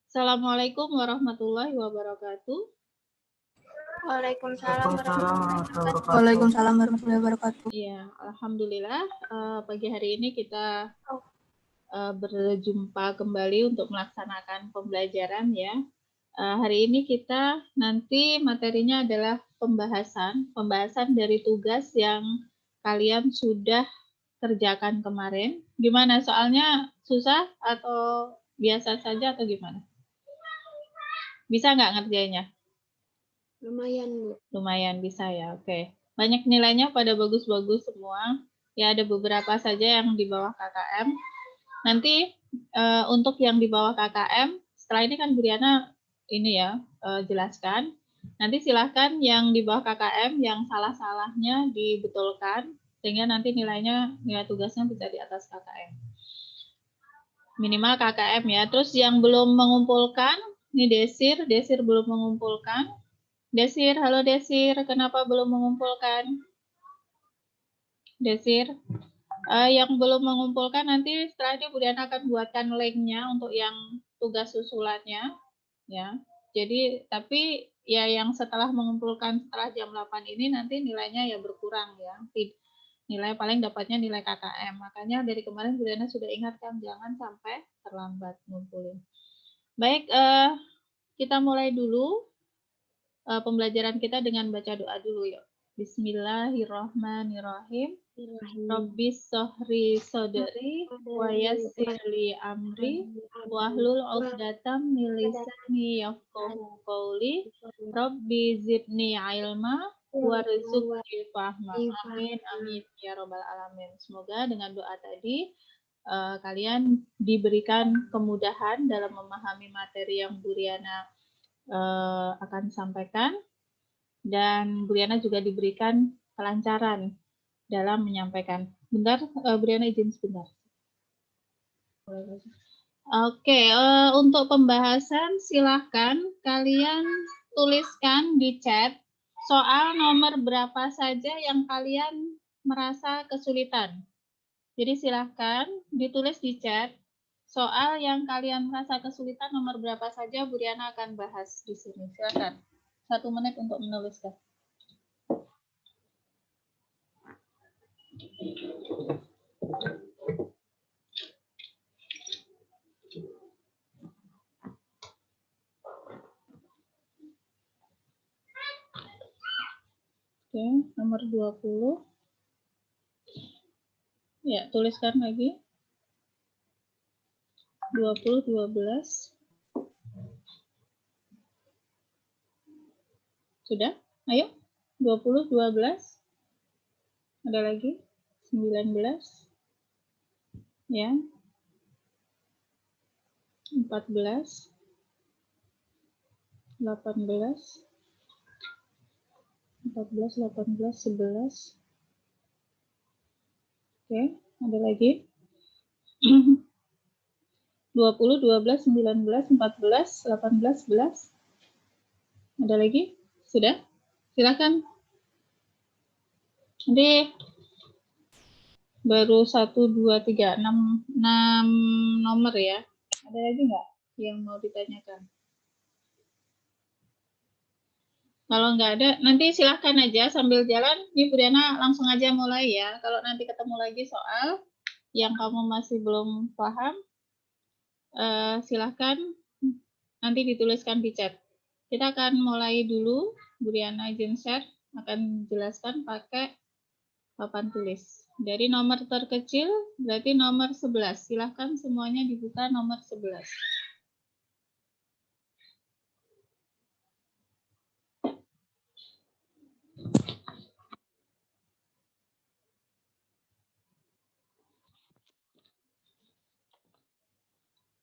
Assalamualaikum warahmatullahi wabarakatuh. Waalaikumsalam warahmatullahi wabarakatuh. Waalaikumsalam warahmatullahi wabarakatuh. Ya, alhamdulillah pagi hari ini kita berjumpa kembali untuk melaksanakan pembelajaran ya. Hari ini kita nanti materinya adalah pembahasan dari tugas yang kalian sudah kerjakan kemarin. Gimana, soalnya susah atau biasa saja atau gimana? Bisa nggak ngerjainnya? Lumayan, Bu. Lumayan bisa ya, oke. Banyak nilainya pada bagus-bagus semua. Ya, ada beberapa saja yang di bawah KKM. Nanti untuk yang di bawah KKM, setelah ini kan Briana ini ya, jelaskan. Nanti silahkan yang di bawah KKM yang salah-salahnya dibetulkan, sehingga nanti nilai tugasnya bisa di atas KKM. Minimal KKM ya. Terus yang belum mengumpulkan, ini Desir belum mengumpulkan. Desir, halo Desir, kenapa belum mengumpulkan? Desir, yang belum mengumpulkan nanti setelah ini Bu Diana akan buatkan linknya untuk yang tugas susulannya, ya. Jadi tapi ya yang setelah mengumpulkan setelah jam 8 ini nanti nilainya ya berkurang ya. Nilai paling dapatnya nilai KKM. Makanya dari kemarin Bu Diana sudah ingatkan jangan sampai terlambat ngumpulin. Baik, kita mulai dulu. Pembelajaran kita dengan baca doa dulu yuk. Bismillahirrahmanirrahim. Rabbis sohri sodri wa yassirli amri wahlul 'uqdatam min lisani yafqahu qawli. Rabbi zidni ilma warzuqni fahma. Amin amin ya rabbal alamin. Semoga dengan doa tadi kalian diberikan kemudahan dalam memahami materi yang Bu Riana akan sampaikan, dan Bu Riana juga diberikan kelancaran dalam menyampaikan. Bentar, Bu Riana izin sebentar. Oke, untuk pembahasan silahkan kalian tuliskan di chat soal nomor berapa saja yang kalian merasa kesulitan. Jadi silahkan ditulis di chat soal yang kalian merasa kesulitan nomor berapa saja Bu Riana akan bahas di sini. Silakan. 1 menit untuk menuliskan. Oke, nomor 20. Ya, tuliskan lagi. 20, 12. Sudah? Ayo. 20, 12. Ada lagi? 19. Ya. 14. 18. 14, 18, 11. Oke, ada lagi? 20, 12, 19, 14, 18, 11. Ada lagi? Sudah? Silakan. Nanti baru 1, 2, 3, 6 nomor ya. Ada lagi nggak yang mau ditanyakan? Kalau nggak ada, nanti silahkan aja sambil jalan. Ini Bu Diana langsung aja mulai ya. Kalau nanti ketemu lagi soal yang kamu masih belum paham, silahkan nanti dituliskan di chat. Kita akan mulai dulu. Bu Diana izin share, akan jelaskan pakai papan tulis. Dari nomor terkecil berarti nomor 11. Silahkan semuanya dibuka nomor 11.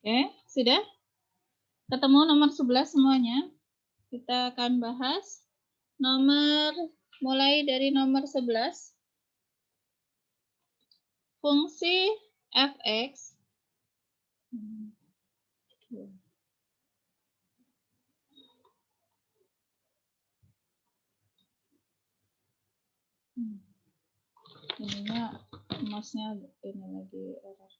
Oke, sudah? Ketemu nomor 11 semuanya? Kita akan bahas mulai dari nomor 11. Fungsi fx ininya mouse-nya ini lagi error.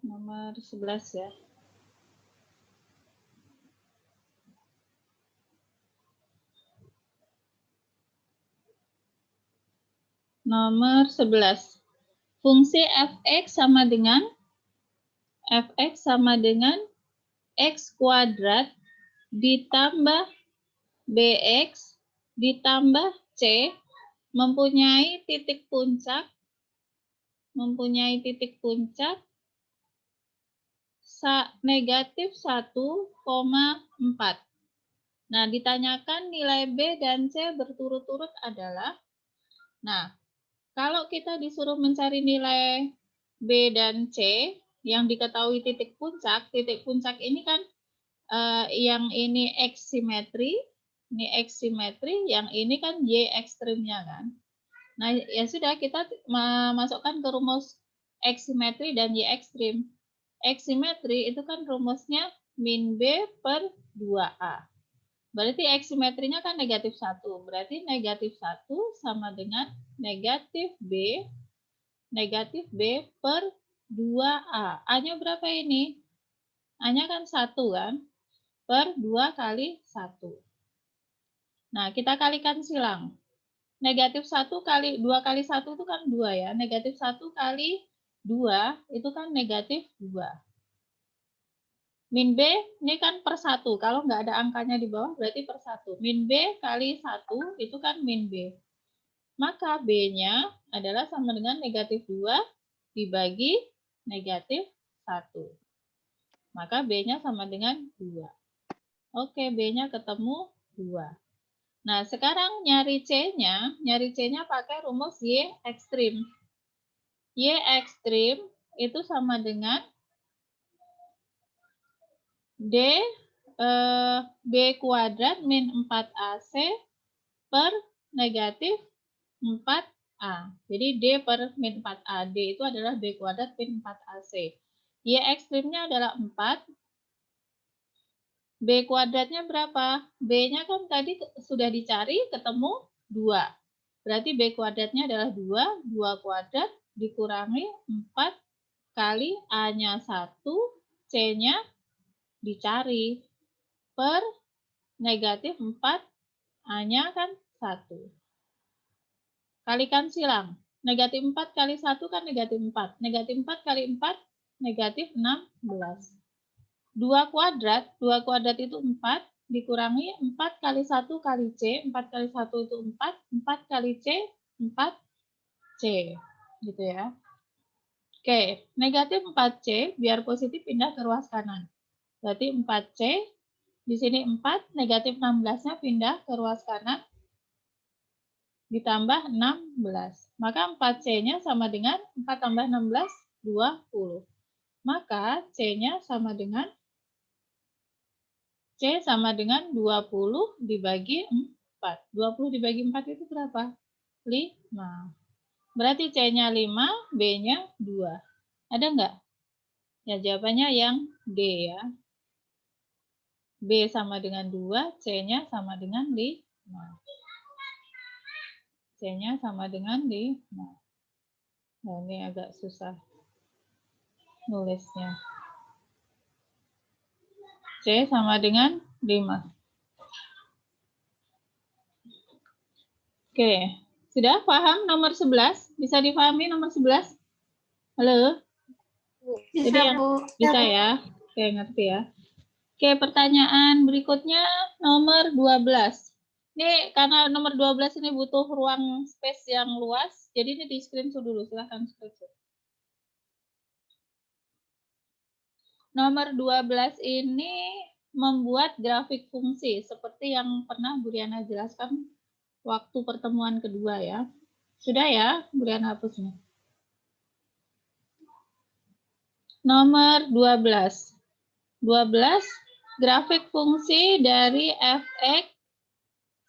Nomor 11 ya. Nomor 11. Fungsi fx sama dengan x kuadrat ditambah bx ditambah c mempunyai titik puncak negatif 1,4. Nah, ditanyakan nilai B dan C berturut-turut adalah, nah, kalau kita disuruh mencari nilai B dan C yang diketahui titik puncak ini kan yang ini X simetri, yang ini kan Y ekstrimnya kan. Nah, ya sudah, kita masukkan ke rumus X simetri dan Y ekstrim. X simetri itu kan rumusnya min B per 2A. Berarti X simetrinya kan negatif 1. Berarti negatif 1 sama dengan negatif B per 2A. A-nya berapa ini? A-nya kan 1 kan? Per 2 kali 1. Nah, kita kalikan silang. Negatif 1 kali 2 kali 1 itu kan 2 ya. Negatif 1 kali 2 itu kan negatif 2. Min B ini kan per 1. Kalau nggak ada angkanya di bawah berarti per 1. Min B kali 1 itu kan min B. Maka B-nya adalah sama dengan negatif 2 dibagi negatif 1. Maka B-nya sama dengan 2. Oke, B-nya ketemu 2. Nah, sekarang nyari C-nya pakai rumus Y ekstrim. Y ekstrim itu sama dengan B kuadrat min 4AC per negatif 4A. Jadi D per min 4A. D itu adalah B kuadrat min 4AC. Y ekstrimnya adalah 4. B kuadratnya berapa? B-nya kan tadi sudah dicari, ketemu 2. Berarti B kuadratnya adalah 2. 2 kuadrat dikurangi 4 kali A-nya 1, C-nya dicari per negatif 4, A-nya kan 1. Kalikan silang. Negatif 4 kali 1 kan negatif 4. Negatif 4 kali 4, negatif 16. 2 kuadrat itu 4, dikurangi 4 kali 1 kali C. 4 kali 1 itu 4, 4 kali C, 4C. Gitu ya. Oke, negatif 4C, biar positif pindah ke ruas kanan. Berarti 4C, di sini 4, negatif 16-nya pindah ke ruas kanan, ditambah 16. Maka 4C-nya sama dengan 4 tambah 16, 20. Maka C-nya sama dengan 20 dibagi 4. 20 dibagi 4 itu berapa? 5. Berarti C-nya 5, B-nya 2. Ada enggak? Ya, jawabannya yang D ya. B sama dengan 2, C-nya sama dengan 5. C-nya sama dengan 5. Nah, ini agak susah nulisnya. C sama dengan 5. Oke, sudah paham nomor 11? Bisa dipahami nomor 11? Halo? Jadi yang bisa ya? Oke, ngerti ya. Oke, pertanyaan berikutnya nomor 12. Ini karena nomor 12 ini butuh ruang space yang luas, jadi ini di screenshot dulu, silahkan screenshot. Nomor 12 ini membuat grafik fungsi, seperti yang pernah Bu Riana jelaskan waktu pertemuan kedua ya. Sudah ya, Bu Riana hapusnya. Nomor 12. 12, grafik fungsi dari fx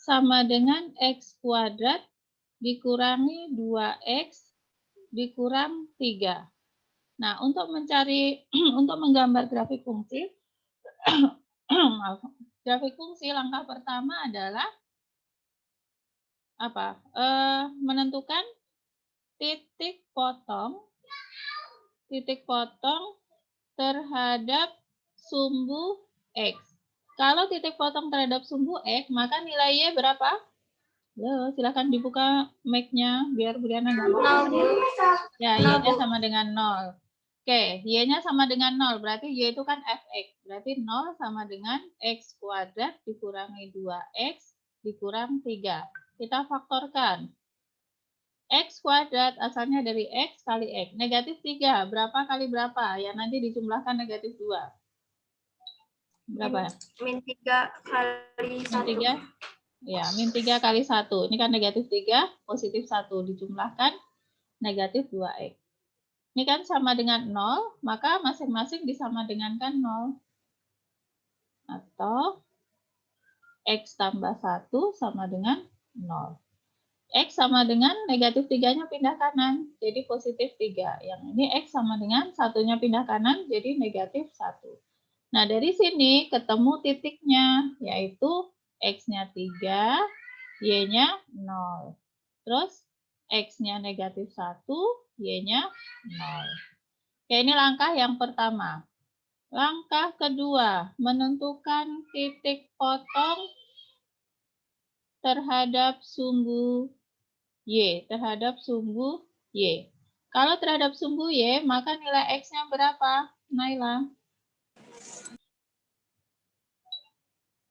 sama dengan x kuadrat dikurangi 2x dikurang 3. Nah, untuk mencari, untuk menggambar grafik fungsi, grafik fungsi langkah pertama adalah apa? Menentukan titik potong terhadap sumbu X. Kalau titik potong terhadap sumbu X, maka nilai Y berapa? Halo, silakan dibuka mic-nya biar Briana nggak ya, Y-nya sama dengan 0. Oke, Y-nya sama dengan 0. Berarti Y itu kan Fx. Berarti 0 sama dengan X kuadrat dikurangi 2X dikurang 3. Kita faktorkan. X kuadrat asalnya dari X kali X. Negatif 3. Berapa kali berapa? Ya, nanti dijumlahkan negatif 2. Berapa? Min 3 kali 1. Min 3? Ya, min 3 kali 1. Ini kan negatif 3, positif 1. Dijumlahkan negatif 2X. Ini kan sama dengan 0, maka masing-masing disama dengankan 0. Atau X tambah 1 sama dengan 0. X sama dengan negatif 3-nya pindah kanan, jadi positif 3. Yang ini X sama dengan 1-nya pindah kanan, jadi negatif 1. Nah, dari sini ketemu titiknya, yaitu X-nya 3, Y-nya 0. Terus X-nya negatif 1, Y-nya 0. Oke, ini langkah yang pertama. Langkah kedua, menentukan titik potong terhadap sumbu Y. Terhadap sumbu Y. Kalau terhadap sumbu Y, maka nilai X-nya berapa, Naila?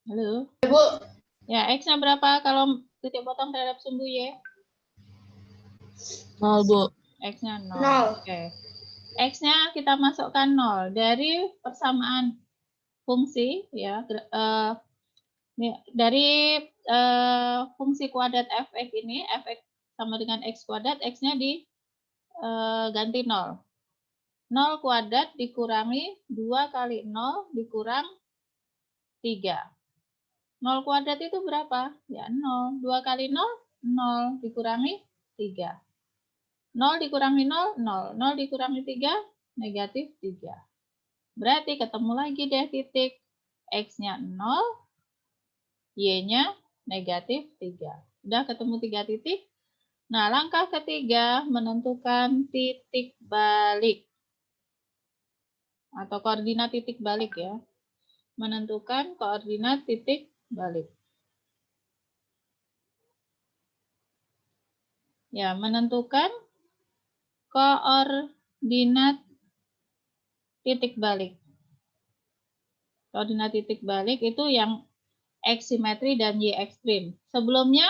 Halo? Bu. Ya, X-nya berapa kalau titik potong terhadap sumbu Y? 0, Bu. X-nya 0. 0. Oke. X-nya kita masukkan 0. Dari persamaan fungsi, ya, dari fungsi kuadrat fx ini, fx sama dengan x kuadrat, X-nya diganti 0. 0 kuadrat dikurangi 2 kali 0 dikurang 3. 0 kuadrat itu berapa? Ya, 0. 2 kali 0, 0 dikurangi 3. 0 dikurangi 0, 0. 0 dikurangi 3, negatif 3. Berarti ketemu lagi deh titik. X-nya 0, Y-nya negatif 3. Udah ketemu 3 titik. Nah, langkah ketiga menentukan titik balik. Atau koordinat titik balik ya. Menentukan koordinat titik balik. Ya, menentukan koordinat titik balik. Koordinat titik balik itu yang X simetri dan Y ekstrim. Sebelumnya,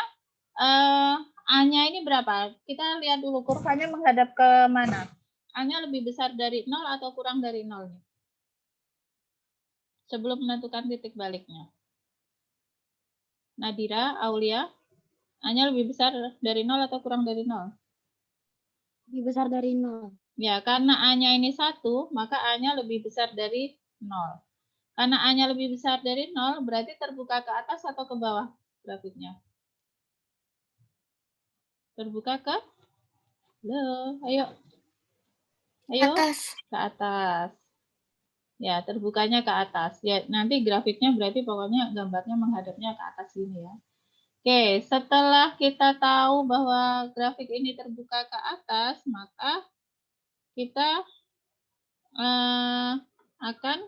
A-nya ini berapa? Kita lihat dulu kurvanya menghadap ke mana. A-nya lebih besar dari 0 atau kurang dari 0? Sebelum menentukan titik baliknya. Nadira, Aulia, A-nya lebih besar dari 0 atau kurang dari 0? Lebih besar dari 0. Ya, karena A-nya ini 1, maka A-nya lebih besar dari 0. Karena A-nya lebih besar dari 0, berarti terbuka ke atas atau ke bawah grafiknya? Terbuka ke? Halo, ayo. Ayo, ke atas. Ya, terbukanya ke atas. Ya, nanti grafiknya berarti pokoknya gambarnya menghadapnya ke atas sini ya. Oke, setelah kita tahu bahwa grafik ini terbuka ke atas, maka kita akan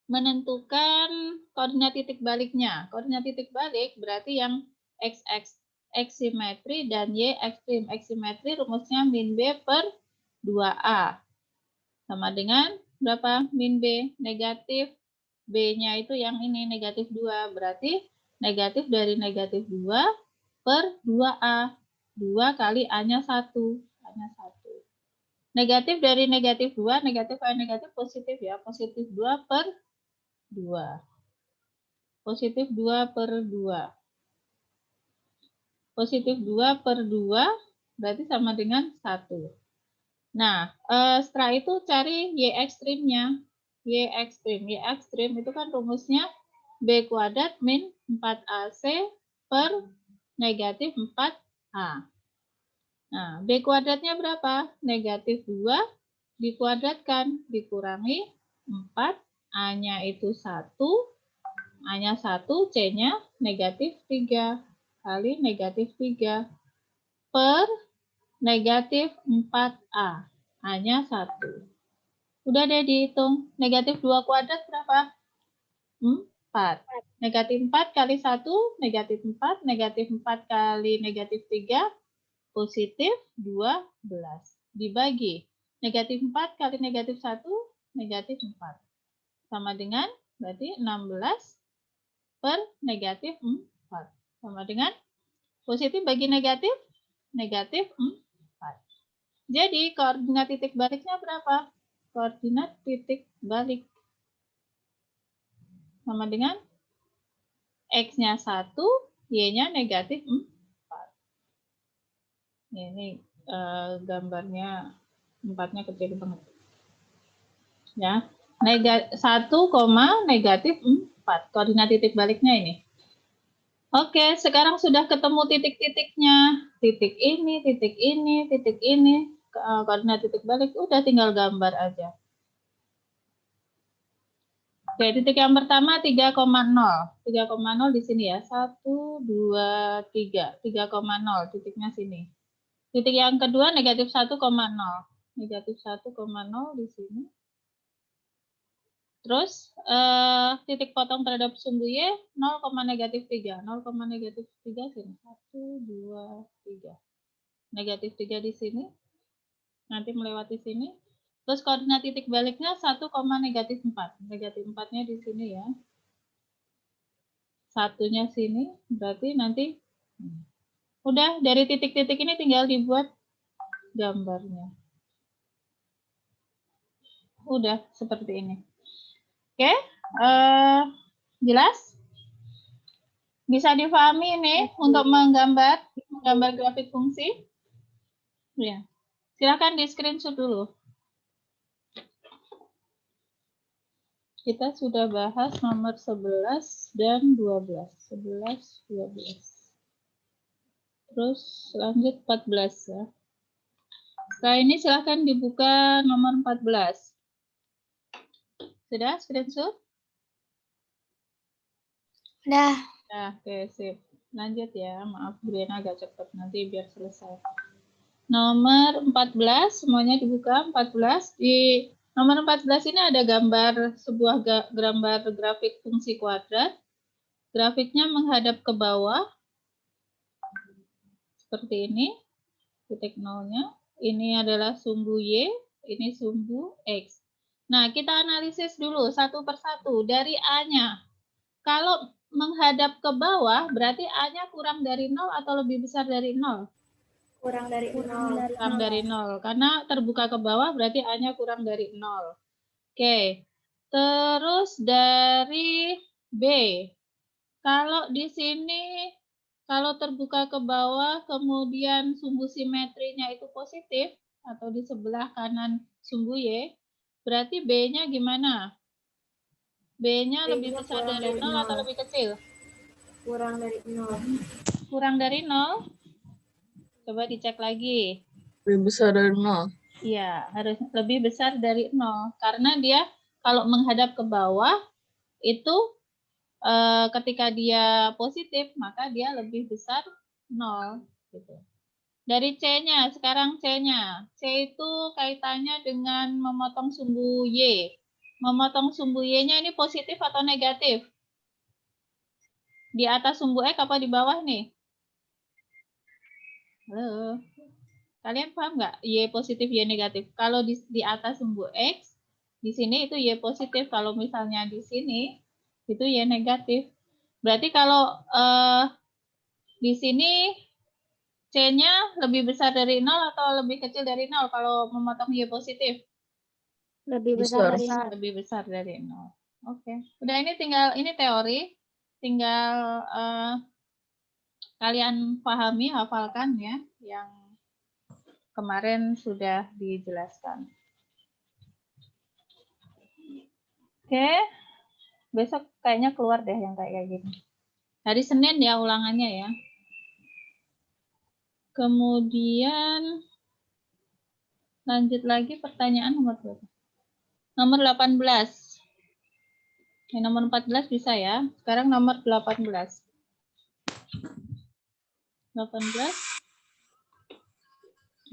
menentukan koordinat titik baliknya. Koordinat titik balik berarti yang x simetri dan y ekstrim. X simetri rumusnya min B per 2A. Sama dengan berapa? Min B. Negatif B-nya itu yang ini, negatif 2. Berarti negatif dari negatif 2 per 2A. 2 kali A-nya 1. A-nya 1. Negatif dari negatif 2, negatif kali negatif positif ya. Positif 2 per 2. Positif 2 per 2. Positif 2 per 2 berarti sama dengan 1. Nah, setelah itu cari Y ekstrimnya. Y ekstrim. Y ekstrim itu kan rumusnya B kuadrat min 4AC per negatif 4A. Nah, B kuadratnya berapa? Negatif 2 dikuadratkan, dikurangi 4, A-nya itu 1, A-nya 1, C-nya negatif 3, kali negatif 3, per negatif 4A, A-nya 1. Udah deh dihitung, negatif 2 kuadrat berapa? 4. Negatif 4 kali 1, negatif 4. Negatif 4 kali negatif 3, positif 12. Dibagi negatif 4 kali negatif 1, negatif 4. Sama dengan berarti 16 per negatif 4. Sama dengan positif bagi negatif, negatif 4. Jadi koordinat titik baliknya berapa? Koordinat titik balik sama dengan X-nya 1, Y-nya negatif 4. Ini gambarnya 4-nya kecil banget. Ya, 1, negatif 4. Koordinat titik baliknya ini. Oke, sekarang sudah ketemu titik-titiknya. Titik ini, titik ini, titik ini. Koordinat titik balik, udah tinggal gambar aja. Oke, titik yang pertama 3,0. 3,0 di sini ya. 1, 2, 3. 3,0 titiknya sini. Titik yang kedua negatif 1,0. Negatif 1,0 di sini. Terus titik potong terhadap sumbu Y 0, negatif 3. 0, negatif 3 sini. 1, 2, 3. Negatif 3 di sini. Nanti melewati sini. Terus koordinat titik baliknya 1, negatif 4. Negatif 4-nya di sini ya. Satunya sini. Berarti nanti udah dari titik-titik ini tinggal dibuat gambarnya. Udah seperti ini. Oke, jelas? Bisa difahami ini untuk menggambar grafik fungsi? Ya. Silakan di screenshot dulu. Kita sudah bahas nomor 11 dan 12. 11, 12. Terus lanjut 14 ya. Setelah ini silakan dibuka nomor 14. Sudah screenshot? Udah. Nah, oke, sip. Lanjut ya. Maaf, Briana agak cepat. Nanti biar selesai. Nomor 14, semuanya dibuka. 14. Di nomor 14 ini ada gambar, sebuah gambar grafik fungsi kuadrat. Grafiknya menghadap ke bawah. Seperti ini. Titik nolnya. Ini adalah sumbu Y. Ini sumbu X. Nah, kita analisis dulu satu persatu. Dari A-nya. Kalau menghadap ke bawah, berarti A-nya kurang dari 0 atau lebih besar dari 0? Kurang dari 0. Kurang dari 0. Karena terbuka ke bawah, berarti A-nya kurang dari 0. Oke. Terus dari B. Kalau di sini, kalau terbuka ke bawah, kemudian sumbu simetrinya itu positif, atau di sebelah kanan sumbu Y, berarti B-nya gimana? B-nya lebih besar dari 0 atau lebih kecil? Kurang dari 0. Kurang dari 0? Coba dicek lagi. Lebih besar dari 0. Iya, harus lebih besar dari 0. Karena dia kalau menghadap ke bawah, itu ketika dia positif, maka dia lebih besar 0. Gitu. Dari C-nya, sekarang C-nya. C itu kaitannya dengan memotong sumbu Y. Memotong sumbu Y-nya ini positif atau negatif? Di atas sumbu X apa di bawah nih? Halo? Kalian paham nggak? Y positif, Y negatif. Kalau di atas sumbu X, di sini itu Y positif. Kalau misalnya di sini, itu Y negatif. Berarti kalau di sini C-nya lebih besar dari 0 atau lebih kecil dari 0 kalau memotong Y positif? Lebih besar dari 0. Lebih besar dari 0. Oke. Udah, ini teori. Tinggal kalian pahami, hafalkan ya yang kemarin sudah dijelaskan. Oke. Besok kayaknya keluar deh yang kayak gini. Hari Senin ya ulangannya ya. Kemudian lanjut lagi pertanyaan nomor berapa? Nomor 18. Ya, nomor 14 bisa ya. Sekarang nomor 18. 18.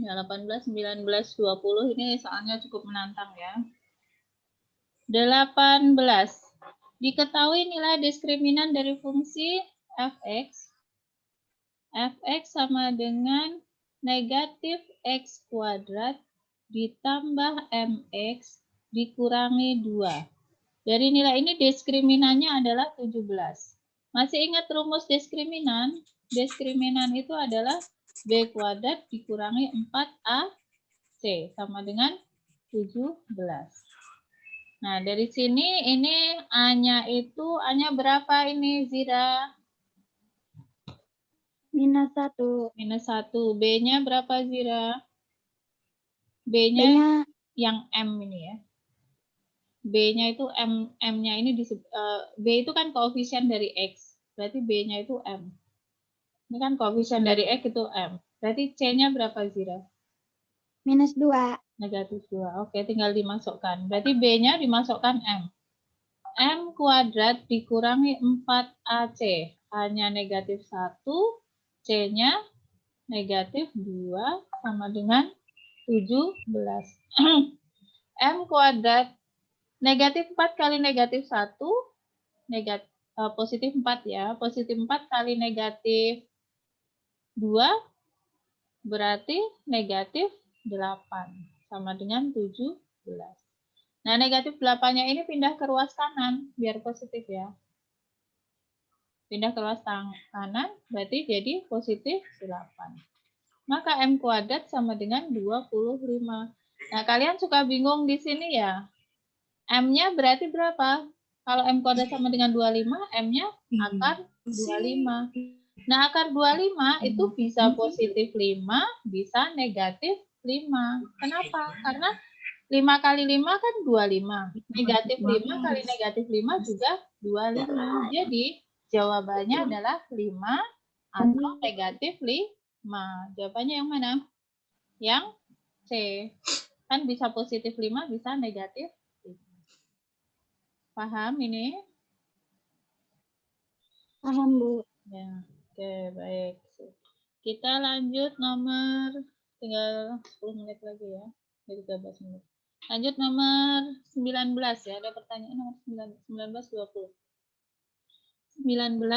Ya, 18, 19, 20 ini soalnya cukup menantang ya. 18. Diketahui nilai diskriminan dari fungsi fx. Fx sama dengan negatif x kuadrat ditambah mx dikurangi 2. Dari nilai ini diskriminan-nya adalah 17. Masih ingat rumus diskriminan? Diskriminan itu adalah b kuadrat dikurangi 4ac sama dengan 17. Nah, dari sini ini A-nya itu, A-nya berapa ini, Zira? -1. -1. B-nya berapa, Zira? B-nya B-nya yang M ini ya. B-nya itu M-nya ini B itu kan koefisien dari X. Berarti B-nya itu M. Ini kan koefisien dari X itu M. Berarti C-nya berapa, Zira? -2. -2. Oke, tinggal dimasukkan. Berarti B-nya dimasukkan M. M kuadrat dikurangi 4AC. A-nya -1, C-nya -2 sama dengan 17. M kuadrat negatif 4 kali negatif 1, positif 4 ya. Positif 4 kali negatif 2 berarti negatif 8 sama dengan 17. Nah, negatif 8-nya ini pindah ke ruas kanan biar positif ya. Pindah ke ruas kanan berarti jadi positif 8. Maka M kuadrat sama dengan 25. Nah, kalian suka bingung di sini ya. M-nya berarti berapa? Kalau M kuadrat sama dengan 25, M-nya akar 25. Nah, akar 25 itu bisa positif 5, bisa negatif 5. Kenapa? Karena 5 kali 5 kan 25. Negatif 5 kali negatif 5 juga 25. Jadi, jawabannya adalah 5 atau negatif 5. Jawabannya yang mana? Yang C. Kan bisa positif 5, bisa negatif 5. Paham ini? Paham, Bu. Ya, oke, baik. Kita lanjut nomor, tinggal 10 menit lagi ya. 13 menit. Lanjut nomor 19 ya. Ada pertanyaan nomor 19, 20. 19.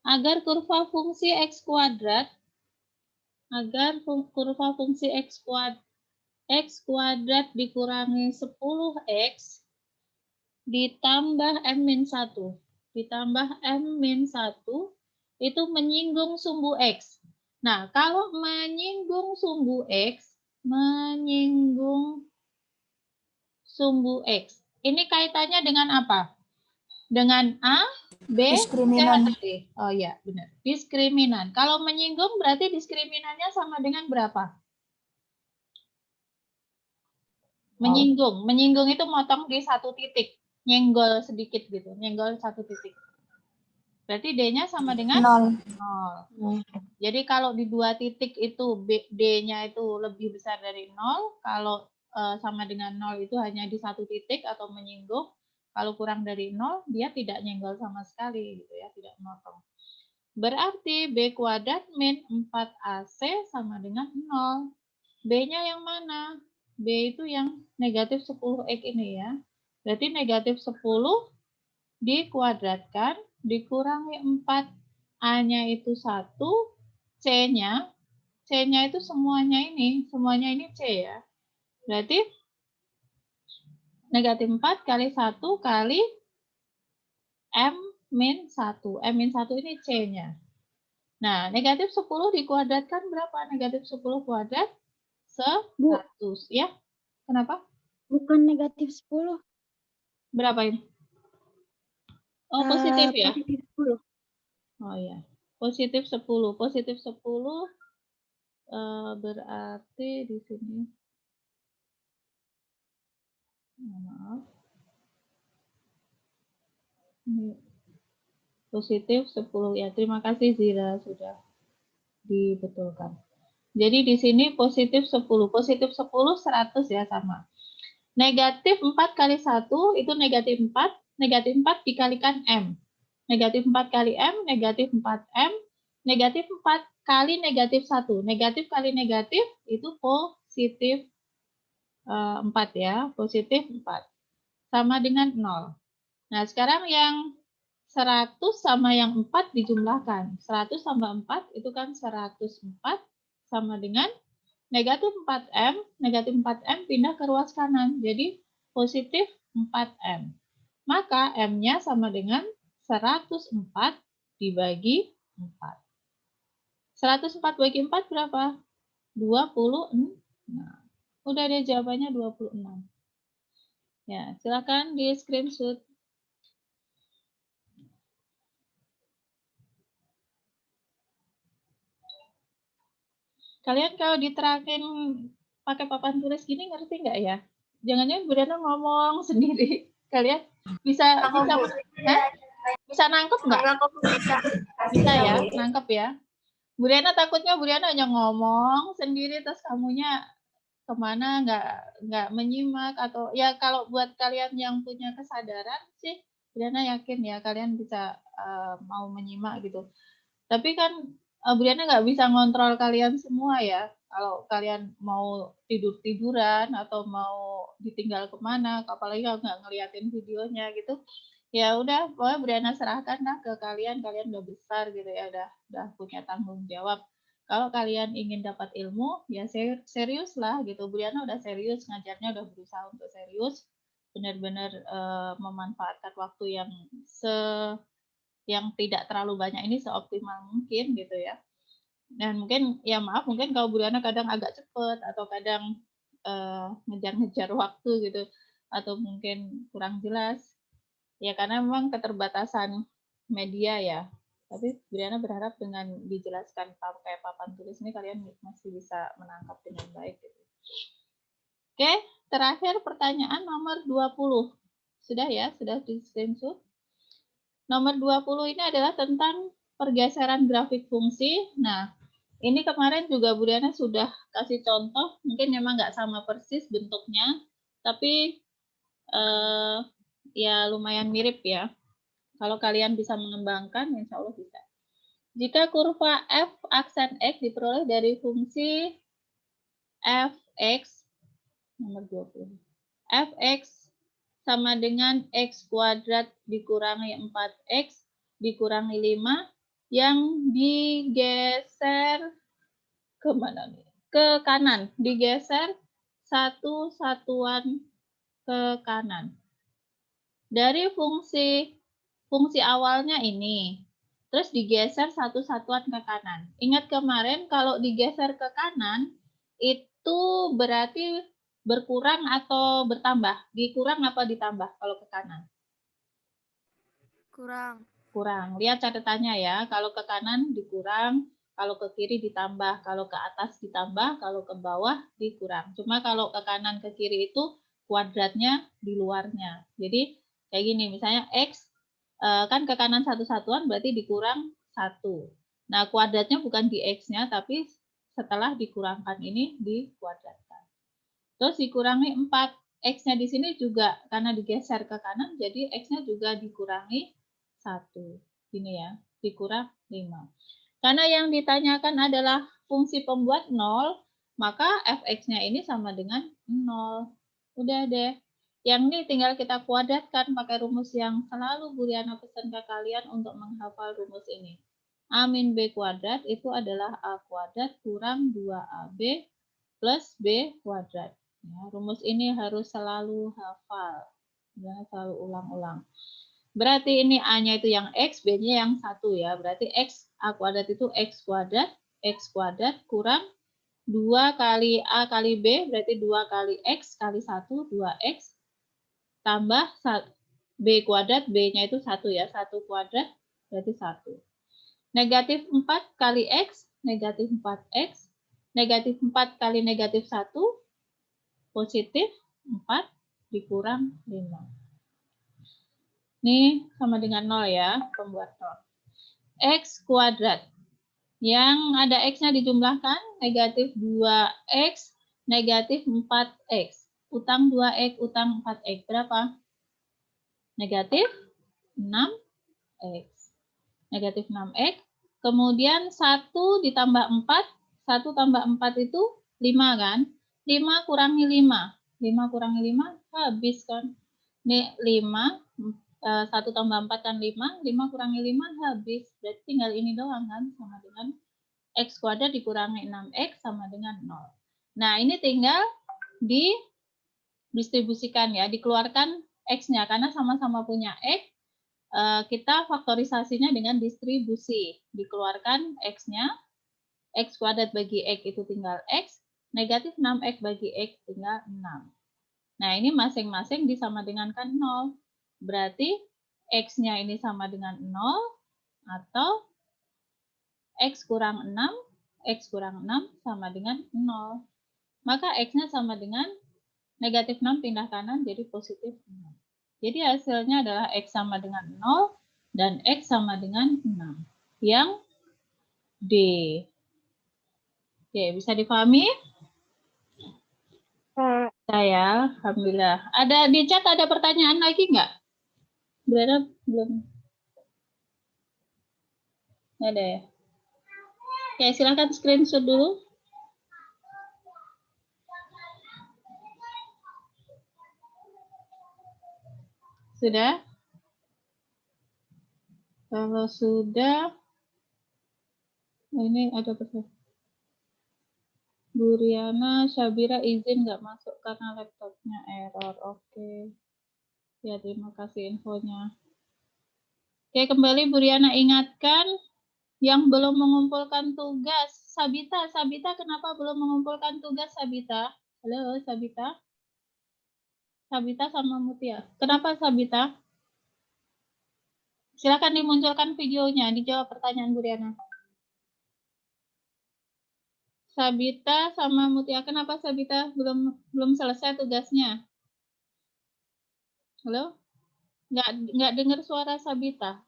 Agar kurva fungsi X kuadrat X kuadrat dikurangi 10X ditambah M-1 ditambah M-1 itu menyinggung sumbu X. Nah, kalau menyinggung sumbu X, ini kaitannya dengan apa? Dengan A, B, Diskriminan. C, D. Oh ya, benar. Diskriminan. Kalau menyinggung berarti diskriminan-nya sama dengan berapa? Menyinggung. Menyinggung itu motong di satu titik. Nyenggol sedikit gitu. Nyenggol satu titik. Berarti D-nya sama dengan 0. Jadi kalau di dua titik itu D-nya itu lebih besar dari 0. Kalau sama dengan 0 itu hanya di satu titik atau menyinggung. Kalau kurang dari 0, dia tidak nyenggol sama sekali gitu ya, tidak memotong. Berarti B kuadrat min 4AC sama dengan 0. B-nya yang mana? B itu yang negatif 10X ini ya. Berarti negatif 10 dikuadratkan dikurangi 4. A-nya itu 1, C-nya itu semuanya ini C ya. Berarti negatif 4 kali 1 kali M-1. M-1 ini C-nya. Nah, negatif 10 dikuadratkan berapa? Negatif 10 kuadrat 100 ya. Kenapa? Bukan negatif 10. Berapa ini? Oh, positif ya? Positif 10. Oh ya. Positif 10. Positif 10 berarti di sini. Maaf. Ini positif 10 ya. Terima kasih Zira sudah dibetulkan. Jadi di sini positif 10. Positif 10 100 ya sama. Negatif 4 kali 1 itu negatif 4. Negatif 4 dikalikan M. Negatif 4 kali M, negatif 4M. Negatif 4 kali negatif 1. Negatif kali negatif itu positif 4 ya. Positif 4. Sama dengan 0. Nah, sekarang yang 100 sama yang 4 dijumlahkan. 100 tambah 4 itu kan 104 sama dengan negatif 4M. Negatif 4M pindah ke ruas kanan. Jadi positif 4M. Maka M-nya sama dengan 104 dibagi 4. 104 bagi 4 berapa? 26. Nah, udah deh jawabannya 26. Ya, silakan di screenshot. Kalian kalau diterangin pakai papan tulis gini ngerti nggak ya? Jangan-jangan Bu Dana ngomong sendiri. Kalian bisa bisa nangkep nggak? Bisa ya, nangkep ya. Bu Dana takutnya Bu Dana hanya ngomong sendiri terus kamunya kemana nggak menyimak, atau ya kalau buat kalian yang punya kesadaran sih Bu Dana yakin ya kalian bisa mau menyimak gitu. Tapi kan Bu Diana nggak bisa ngontrol kalian semua ya. Kalau kalian mau tidur-tiduran atau mau ditinggal kemana, apalagi kalau nggak ngeliatin videonya gitu, ya udah pokoknya Bu Diana serahkan lah ke kalian. Kalian udah besar gitu ya, udah punya tanggung jawab. Kalau kalian ingin dapat ilmu, ya serius lah gitu. Bu Diana udah serius ngajarnya, udah berusaha untuk serius, benar-benar memanfaatkan waktu yang tidak terlalu banyak ini seoptimal mungkin gitu ya. Dan mungkin ya maaf, mungkin kalau Bu Diana kadang agak cepet atau kadang ngejar-ngejar waktu gitu, atau mungkin kurang jelas ya karena memang keterbatasan media ya. Tapi Bu Diana berharap dengan dijelaskan pakai papan tulis ini kalian masih bisa menangkap dengan baik gitu. Oke, terakhir pertanyaan nomor 20. Sudah ya, sudah di screenshot. Nomor 20 ini adalah tentang pergeseran grafik fungsi. Nah, ini kemarin juga Bu Diana sudah kasih contoh, mungkin memang nggak sama persis bentuknya, tapi ya lumayan mirip ya. Kalau kalian bisa mengembangkan, insya Allah bisa. Jika kurva f aksen x diperoleh dari fungsi fx, nomor 20, fx sama dengan x kuadrat dikurangi 4x dikurangi 5 yang digeser ke mana nih? Ke kanan, digeser satu satuan ke kanan. Dari fungsi awalnya ini, terus digeser satu satuan ke kanan. Ingat kemarin kalau digeser ke kanan, itu berarti berkurang atau bertambah? Dikurang apa ditambah kalau ke kanan? Kurang. Kurang. Lihat catatannya ya. Kalau ke kanan dikurang, kalau ke kiri ditambah, kalau ke atas ditambah, kalau ke bawah dikurang. Cuma kalau ke kanan ke kiri itu kuadratnya di luarnya. Jadi kayak gini, misalnya X kan ke kanan satu satuan berarti dikurang 1. Nah, kuadratnya bukan di X-nya, tapi setelah dikurangkan ini dikuadratkan. Terus dikurangi 4. X-nya di sini juga karena digeser ke kanan, jadi X-nya juga dikurangi 1. Gini ya, dikurang 5. Karena yang ditanyakan adalah fungsi pembuat 0, maka fx-nya ini sama dengan 0. Udah deh. Yang ini tinggal kita kuadratkan pakai rumus yang selalu Bu Diana pesan ke kalian untuk menghafal rumus ini. A min B kuadrat itu adalah A kuadrat kurang 2AB plus B kuadrat. Ya, rumus ini harus selalu hafal. Jangan selalu ulang-ulang. Berarti ini A-nya itu yang X, B-nya yang 1 ya. Berarti X, A kuadrat itu X kuadrat kurang 2 kali A kali B, berarti 2 kali X kali 1, 2X, tambah B kuadrat, B-nya itu 1 ya. 1 kuadrat berarti 1. Negatif 4 kali X, negatif 4X, negatif 4 kali negatif 1, positif 4 dikurang 5. Ini sama dengan 0 ya, pembuat 0. X kuadrat. Yang ada X-nya dijumlahkan, negatif 2X, negatif 4X. Utang 2X, utang 4X. Berapa? Negatif 6X. Negatif 6X. Kemudian 1 ditambah 4. 1 tambah 4 itu 5 kan? 5 kurangi 5. 5 kurangi 5 habis kan? Ini 5 1 tambah 4 kan 5, 5 kurangi 5 habis. Berarti tinggal ini doang kan, sama dengan X kuadrat dikurangi 6X sama dengan 0. Nah, ini tinggal didistribusikan ya, dikeluarkan X-nya. Karena sama-sama punya X, kita faktorisasinya dengan distribusi. Dikeluarkan X-nya, X kuadrat bagi X itu tinggal X, negatif 6X bagi X tinggal 6. Nah, ini masing-masing disama dengankan 0. Berarti X-nya ini sama dengan 0 atau X kurang 6, X kurang 6 sama dengan 0. Maka X-nya sama dengan negatif 6 pindah kanan jadi positif 6. Jadi hasilnya adalah X sama dengan 0 dan X sama dengan 6. Yang D. Oke, bisa dipahami? Saya, alhamdulillah. Ada di chat ada pertanyaan lagi nggak? Berarti belum. Nggak ada ya? Oke, silakan screenshot dulu. Sudah? Kalau sudah, ini ada pertanyaan. Bu Riana, Syabira izin nggak masuk karena laptopnya error. Oke. Ya, terima kasih infonya. Oke, kembali Bu Riana ingatkan yang belum mengumpulkan tugas. Sabita, kenapa belum mengumpulkan tugas Sabita? Halo, Sabita. Sabita sama Mutia. Kenapa Sabita? Silakan dimunculkan videonya, dijawab pertanyaan Bu Riana. Sabita sama Mutia, kenapa Sabita belum selesai tugasnya? Halo? Nggak dengar suara Sabita.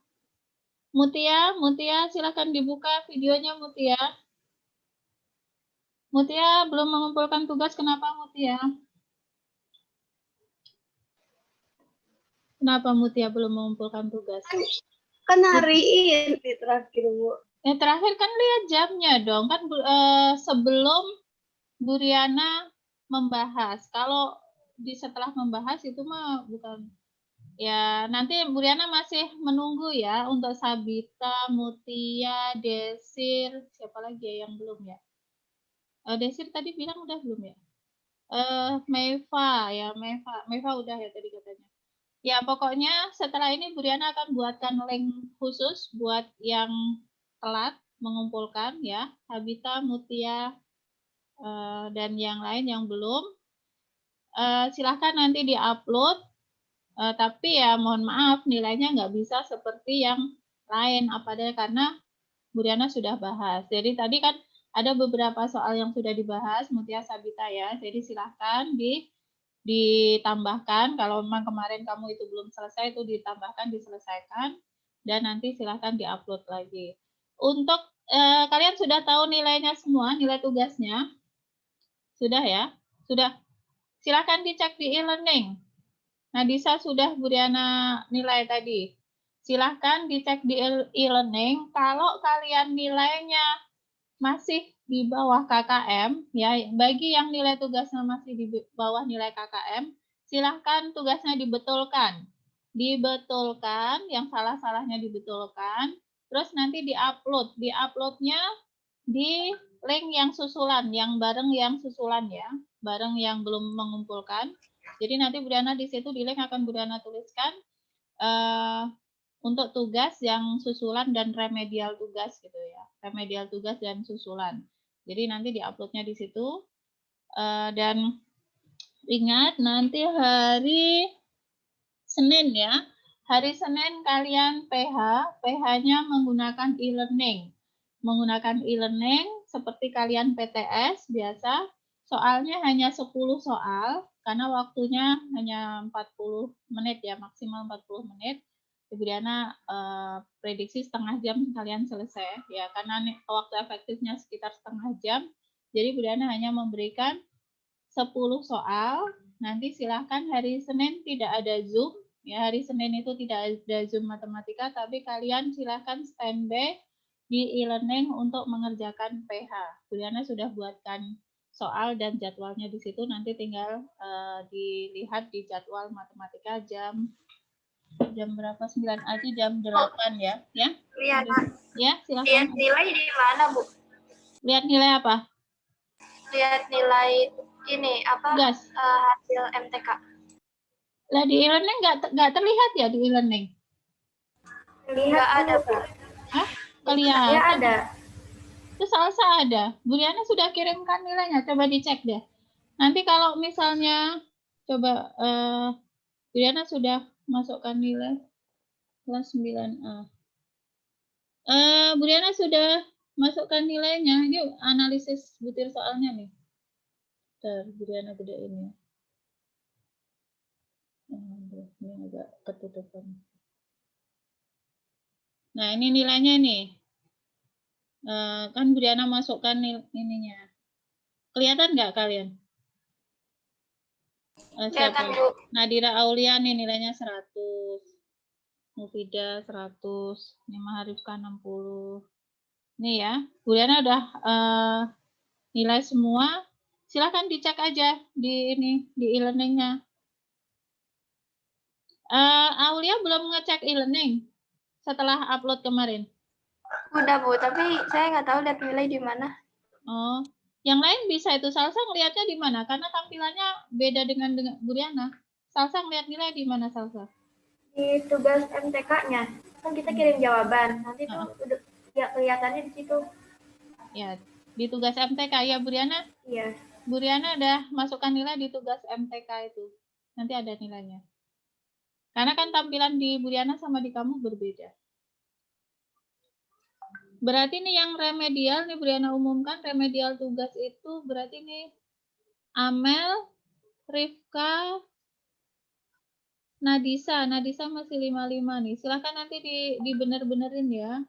Mutia, silakan dibuka videonya Mutia. Mutia belum mengumpulkan tugas, kenapa Mutia? Kenapa Mutia belum mengumpulkan tugas? Kan hari ini terakhir, Bu. Terakhir kan lihat jamnya dong, kan sebelum Bu Riana membahas. Kalau setelah membahas itu mah bukan. Ya, nanti Bu Riana masih menunggu ya untuk Sabita, Mutia, Desir, siapa lagi ya yang belum ya? Desir tadi bilang udah belum ya? Meva ya, Meva udah ya tadi katanya. Ya, pokoknya setelah ini Bu Riana akan buatkan link khusus buat yang telat mengumpulkan ya, Sabita, Mutia, dan yang lain yang belum. Silahkan nanti diupload, tapi ya mohon maaf nilainya nggak bisa seperti yang lain apalagi karena Bu Riana sudah bahas. Jadi tadi kan ada beberapa soal yang sudah dibahas Mutia, Sabita ya. Jadi silahkan ditambahkan. Kalau memang kemarin kamu itu belum selesai, itu ditambahkan, diselesaikan, dan nanti silahkan diupload lagi. Untuk kalian sudah tahu nilainya semua, nilai tugasnya? Sudah ya? Sudah. Silahkan dicek di e-learning. Nah, Disa sudah Bu Riana nilai tadi. Silahkan dicek di e-learning. Kalau kalian nilainya masih di bawah KKM, ya bagi yang nilai tugasnya masih di bawah nilai KKM, silahkan tugasnya dibetulkan. Dibetulkan, yang salah-salahnya dibetulkan, terus nanti diupload. Diuploadnya di link yang susulan, yang bareng yang susulan ya, bareng yang belum mengumpulkan. Jadi nanti Bu Riana di situ di link akan Bu Riana tuliskan untuk tugas yang susulan dan remedial tugas gitu ya, remedial tugas dan susulan. Jadi nanti diuploadnya di situ, dan ingat nanti hari Senin ya, hari Senin kalian PH-nya menggunakan e-learning, seperti kalian PTS biasa. Soalnya hanya 10 soal karena waktunya hanya 40 menit ya, maksimal 40 menit. Ibu Diana prediksi setengah jam kalian selesai ya, karena waktu efektifnya sekitar setengah jam. Jadi Bu Diana hanya memberikan 10 soal. Nanti silahkan hari Senin tidak ada Zoom ya, hari Senin itu tidak ada Zoom matematika, tapi kalian silahkan standby di e-learning untuk mengerjakan PH. Bu Diana sudah buatkan soal dan jadwalnya di situ, nanti tinggal dilihat di jadwal matematika jam Jam berapa? 9A itu jam 8 ya. Ya, Lihat, ya lihat silakan. nilai di mana, Bu? Lihat nilai apa? Lihat nilai ini apa? Tugas. Hasil MTK. Lah di e-learning nggak terlihat ya di e-learning? Nggak ada, Bu. Hah? Ya Kelihatan. ada. Itu Salsa ada. Bu Riana sudah kirimkan nilainya. Coba dicek deh. Nanti kalau misalnya coba Bu Riana sudah masukkan nilai kelas 9A. Bu Riana sudah masukkan nilainya. Ini analisis butir soalnya nih. Bentar, Bu Riana gedein ya. Ini agak ketutupan. Nah, ini nilainya nih. Kan Bu Riana masukkan ininya. Kelihatan nggak kalian? Siapa? Kelihatan, Bu. Nadira Aulia nih nilainya 100. Mufida 100. Ini Maharifka 60. Nih ya. Bu Riana udah nilai semua. Silahkan dicek aja di ini di e-learningnya. Aulia belum ngecek e-learning setelah upload kemarin. Udah, Bu, tapi saya nggak tahu lihat nilai di mana. Oh, yang lain bisa itu. Salsa ngelihatnya di mana? Karena tampilannya beda dengan Bu Riana. Salsa ngelihat nilai di mana, Salsa? Di tugas MTK-nya. Kan kita kirim jawaban. Nanti tuh udah ya kelihatannya di situ. Ya, di tugas MTK ya, Bu Riana? Iya. Bu Riana udah masukkan nilai di tugas MTK itu. Nanti ada nilainya. Karena kan tampilan di Bu Riana sama di kamu berbeda. Berarti nih yang remedial nih Bu Riana umumkan, remedial tugas itu berarti nih Amel, Rifka, Nadisa masih 55 nih. Silahkan nanti dibener-benerin ya.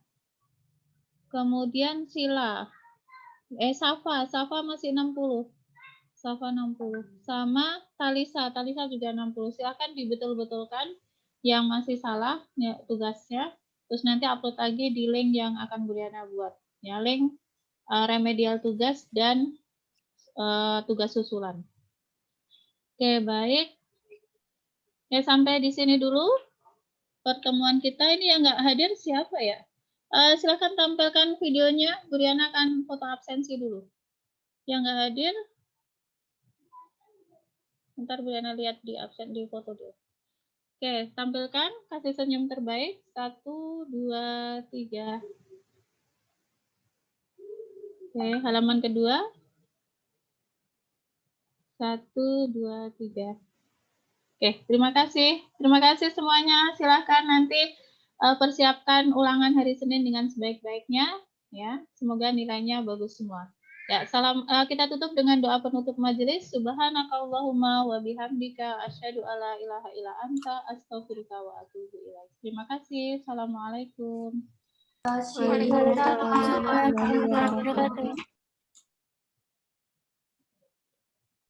Kemudian Sila. Safa masih 60. Safa 60. Sama Talisa juga 60. Silahkan dibetul-betulkan yang masih salah ya, tugasnya. Terus nanti upload lagi di link yang akan Bu Riana buat. Ya, link remedial tugas dan tugas susulan. Oke, baik. Ya, sampai di sini dulu pertemuan kita. Ini yang nggak hadir siapa ya? Silahkan tampilkan videonya. Bu Riana akan foto absensi dulu. Yang nggak hadir, ntar Bu Riana lihat di absen di foto dulu. Oke, tampilkan. Kasih senyum terbaik. 1, 2, 3. Oke, halaman kedua. 1, 2, 3. Oke, terima kasih. Terima kasih semuanya. Silahkan nanti persiapkan ulangan hari Senin dengan sebaik-baiknya. Ya, semoga nilainya bagus semua. Ya, salam. Kita tutup dengan doa penutup majelis. Subhanakallahumma wa bihamdika asyhadu alla ilaha illa anta astaghfiruka wa atubu ilaik. Terima kasih. Assalamualaikum. Waalaikumsalam.